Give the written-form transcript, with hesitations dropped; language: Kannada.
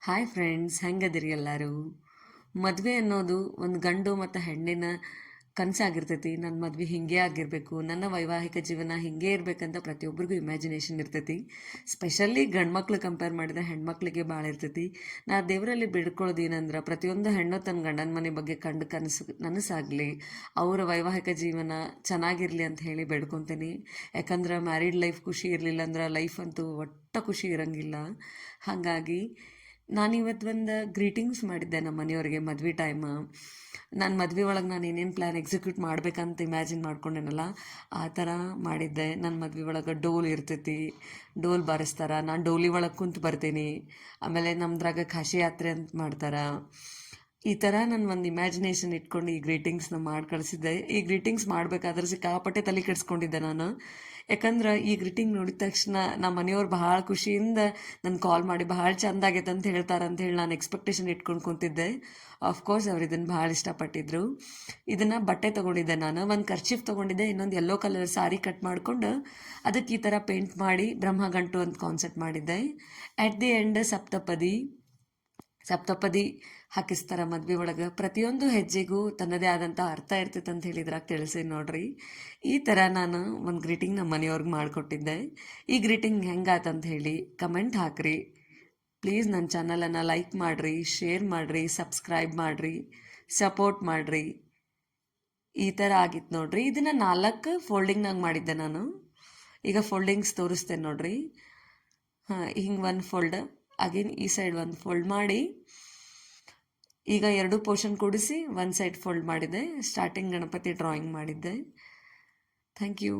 ಹಾಯ್ ಫ್ರೆಂಡ್ಸ್, ಹೆಂಗದಿರಿ ಎಲ್ಲರೂ? ಮದುವೆ ಅನ್ನೋದು ಒಂದು ಗಂಡು ಮತ್ತು ಹೆಣ್ಣಿನ ಕನಸಾಗಿರ್ತೈತಿ. ನನ್ನ ಮದ್ವೆ ಹಿಂಗೆ ಆಗಿರಬೇಕು, ನನ್ನ ವೈವಾಹಿಕ ಜೀವನ ಹಿಂಗೆ ಇರಬೇಕಂತ ಪ್ರತಿಯೊಬ್ಬರಿಗೂ ಇಮ್ಯಾಜಿನೇಷನ್ ಇರ್ತೈತಿ. ಸ್ಪೆಷಲಿ ಗಂಡು ಮಕ್ಳು ಕಂಪೇರ್ ಮಾಡಿದ್ರೆ ಹೆಣ್ಮಕ್ಳಿಗೆ ಭಾಳ ಇರ್ತೈತಿ. ನಾ ದೇವರಲ್ಲಿ ಬಿಡ್ಕೊಳ್ಳೋದು ಏನಂದ್ರೆ, ಪ್ರತಿಯೊಂದು ಹೆಣ್ಣು ತನ್ನ ಗಂಡನ ಮನೆ ಬಗ್ಗೆ ಕಂಡು ನನಸಾಗಲಿ, ಅವರ ವೈವಾಹಿಕ ಜೀವನ ಚೆನ್ನಾಗಿರಲಿ ಅಂತ ಹೇಳಿ ಬೇಡ್ಕೊತೀನಿ. ಯಾಕಂದ್ರೆ ಮ್ಯಾರಿಡ್ ಲೈಫ್ ಖುಷಿ ಇರಲಿಲ್ಲ ಅಂದ್ರೆ ಲೈಫ್ ಅಂತೂ ಒಟ್ಟ ಖುಷಿ ಇರಂಗಿಲ್ಲ. ಹಾಗಾಗಿ ನಾನಿವತ್ತು ಒಂದು ಗ್ರೀಟಿಂಗ್ಸ್ ಮಾಡಿದ್ದೆ ನಮ್ಮ ಮನೆಯವ್ರಿಗೆ ಮದ್ವೆ ಟೈಮ್. ನನ್ನ ಮದ್ವೆ ಒಳಗೆ ನಾನು ಏನೇನು ಪ್ಲ್ಯಾನ್ ಎಕ್ಸಿಕ್ಯೂಟ್ ಮಾಡ್ಬೇಕಂತ ಇಮ್ಯಾಜಿನ್ ಮಾಡ್ಕೊಂಡೇನಲ್ಲ, ಆ ಥರ ಮಾಡಿದ್ದೆ. ನನ್ನ ಮದ್ವೆ ಒಳಗೆ ಡೋಲ್ ಇರ್ತೈತಿ, ಡೋಲ್ ಬಾರಿಸ್ತಾರೆ, ನಾನು ಡೋಲಿ ಒಳಗೆ ಕುಂತು ಬರ್ತೀನಿ. ಆಮೇಲೆ ನಮ್ದ್ರಾಗ ಕಾಶಿ ಯಾತ್ರೆ ಅಂತ ಮಾಡ್ತಾರೆ. ಈ ಥರ ನಾನು ಒಂದು ಇಮ್ಯಾಜಿನೇಷನ್ ಇಟ್ಕೊಂಡು ಈ ಗ್ರೀಟಿಂಗ್ಸ್ನ ಮಾಡಿ ಕಳಿಸಿದ್ದೆ. ಈ ಗ್ರೀಟಿಂಗ್ಸ್ ಮಾಡಬೇಕಾದ್ರೆ ಸಿಕ್ಕಾಪಟ್ಟೆ ತಲೆ ಕೆಡಿಸ್ಕೊಂಡಿದ್ದೆ ನಾನು. ಯಾಕಂದ್ರೆ ಈ ಗ್ರೀಟಿಂಗ್ ನೋಡಿದ ತಕ್ಷಣ ನಮ್ಮ ಮನೆಯವ್ರು ಭಾಳ ಖುಷಿಯಿಂದ ನನ್ನ ಕಾಲ್ ಮಾಡಿ ಭಾಳ ಚಂದ ಆಗೈತೆ ಅಂತ ಹೇಳ್ತಾರೆ ಅಂತ ಹೇಳಿ ನಾನು ಎಕ್ಸ್ಪೆಕ್ಟೇಷನ್ ಇಟ್ಕೊಂಡು ಕುಂತಿದ್ದೆ. ಆಫ್ಕೋರ್ಸ್ ಅವ್ರು ಇದನ್ನು ಭಾಳ ಇಷ್ಟಪಟ್ಟಿದ್ರು. ಇದನ್ನು ಬಟ್ಟೆ ತೊಗೊಂಡಿದ್ದೆ ನಾನು, ಒಂದು ಕರ್ಚೀಫ್ ತೊಗೊಂಡಿದ್ದೆ, ಇನ್ನೊಂದು ಯೆಲ್ಲೋ ಕಲರ್ ಸಾರಿ ಕಟ್ ಮಾಡಿಕೊಂಡು ಅದಕ್ಕೆ ಈ ಥರ ಪೇಂಟ್ ಮಾಡಿ ಬ್ರಹ್ಮಗಂಟು ಅಂತ ಕಾನ್ಸೆಪ್ಟ್ ಮಾಡಿದ್ದೆ. ಅಟ್ ದಿ ಎಂಡ್ ಸಪ್ತಪದಿ ಹಾಕಿಸ್ತಾರ ಮದ್ವೆ ಒಳಗೆ. ಪ್ರತಿಯೊಂದು ಹೆಜ್ಜೆಗೂ ತನ್ನದೇ ಆದಂಥ ಅರ್ಥ ಇರ್ತೈತೆ ಅಂತ ಹೇಳಿದ್ರಾಗ ತಿಳಿಸಿ ನೋಡ್ರಿ. ಈ ಥರ ನಾನು ಒಂದು ಗ್ರೀಟಿಂಗ್ ನಮ್ಮ ಮನೆಯವ್ರಿಗೆ ಮಾಡಿಕೊಟ್ಟಿದ್ದೆ. ಈ ಗ್ರೀಟಿಂಗ್ ಹೆಂಗಾತಂತ ಹೇಳಿ ಕಮೆಂಟ್ ಹಾಕ್ರಿ. ಪ್ಲೀಸ್ ನನ್ನ ಚಾನಲನ್ನು ಲೈಕ್ ಮಾಡಿರಿ, ಶೇರ್ ಮಾಡಿರಿ, ಸಬ್ಸ್ಕ್ರೈಬ್ ಮಾಡಿರಿ, ಸಪೋರ್ಟ್ ಮಾಡಿರಿ. ಈ ಥರ ಆಗಿತ್ತು ನೋಡ್ರಿ. ಇದನ್ನು 4 ಫೋಲ್ಡಿಂಗ್ನಾಗ ಮಾಡಿದ್ದೆ ನಾನು. ಈಗ ಫೋಲ್ಡಿಂಗ್ಸ್ ತೋರಿಸ್ತೇನೆ ನೋಡ್ರಿ. ಹಾಂ, ಹಿಂಗೆ ಒಂದು ಫೋಲ್ಡ್, ಅಗೇನ್ ಈ ಸೈಡ್ ಒಂದು ಫೋಲ್ಡ್ ಮಾಡಿ, ಈಗ 2 ಪೋರ್ಷನ್ ಕೂಡಿಸಿ ಒಂದು ಸೈಡ್ ಫೋಲ್ಡ್ ಮಾಡಿದೆ. ಸ್ಟಾರ್ಟಿಂಗ್ ಗಣಪತಿ ಡ್ರಾಯಿಂಗ್ ಮಾಡಿದ್ದೆ. Thank you.